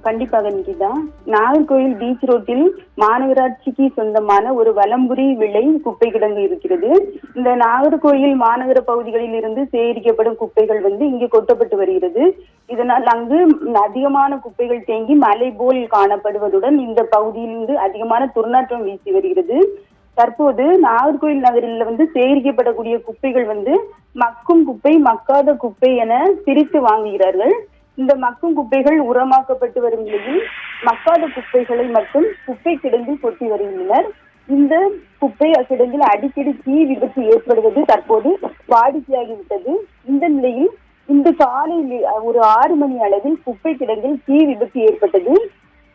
கண்டிப்பாக நிகிதா. நாகர்கோவில் பீச் ரோட்டில் மாநகராட்சிக்கு சொந்தமான ஒரு வலம்புரி விளை குப்பை கிடங்கு இருக்கிறது. இந்த நாகர்கோவில் மாநகர பகுதிகளில் இருந்து சேகரிக்கப்படும் குப்பைகள் இங்கு கொட்டப்பட்டு வருகிறது. இதனால் அங்கு அதிகமான குப்பைகள் தேங்கி மலை போல் காணப்படுவதுடன் இந்த பகுதியிலிருந்து அதிகமான துர்நாற்றம் வீசி வருகிறது. தற்போது நாகர்கோவில் நகரில் சேகரிக்கப்படக்கூடிய குப்பைகள் மக்கும் குப்பை, மக்காத குப்பை என பிரித்து வாங்குகிறார்கள். இந்த மக்கும் குப்பைகள் உரமாக்கப்பட்டு வரும் நிலையில் மக்காத குப்பைகளை மட்டும் குப்பை கிடங்கில் கொட்டி வருகின்றனர். இந்த குப்பை கிடங்கில் அடிக்கடி தீ விபத்து ஏற்படுவது தற்போது வாடிக்கையாகிவிட்டது. இந்த நிலையில் இந்த காலை ஒரு 6 மணி அளவில் குப்பை கிடங்கில் தீ விபத்து ஏற்பட்டது.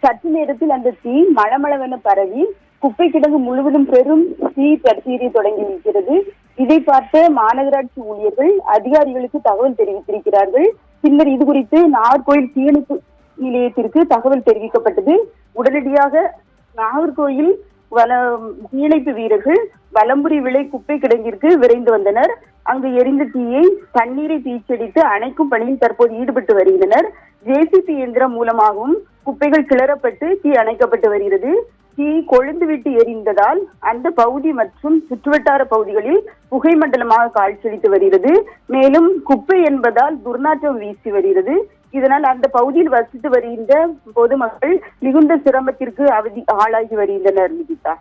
சற்று நேரத்தில் அந்த தீ மளமளவென பரவி குப்பை கிடங்கு முழுவதும் பெரும் தீ தீரிய தொடங்கி இருக்கிறது. இதை பார்த்த மாநகராட்சி ஊழியர்கள் அதிகாரிகளுக்கு தகவல் தெரிவித்திருக்கிறார்கள். பின்னர் இது குறித்து நாகர்கோவில் தீயணைப்பு நிலையத்திற்கு தகவல் தெரிவிக்கப்பட்டது. உடனடியாக நாகர்கோவில் தீயணைப்பு வீரர்கள் வலம்புரி விளை குப்பை கிடங்கிற்கு விரைந்து வந்தனர். அங்கு எரிந்த தீயை தண்ணீரை பீச்சடித்து அணைக்கும் பணியில் தற்போது ஈடுபட்டு வருகின்றனர். ஜேசிபி இயந்திரம் மூலமாகவும் குப்பைகள் கிளறப்பட்டு தீ அணைக்கப்பட்டு வருகிறது. தீ கொழுந்து விட்டு எரிந்ததால் அந்த பகுதி மற்றும் சுற்றுவட்டார பகுதிகளில் புகை மண்டலமாக காட்சியளித்து வருகிறது. மேலும் குப்பை என்பதால் துர்நாற்றம் வீசி வருகிறது. இதனால் அந்த பகுதியில் வசித்து வருகின்ற பொதுமக்கள் மிகுந்த சிரமத்திற்கு ஆளாகி வருகின்றனர். நிகிதா.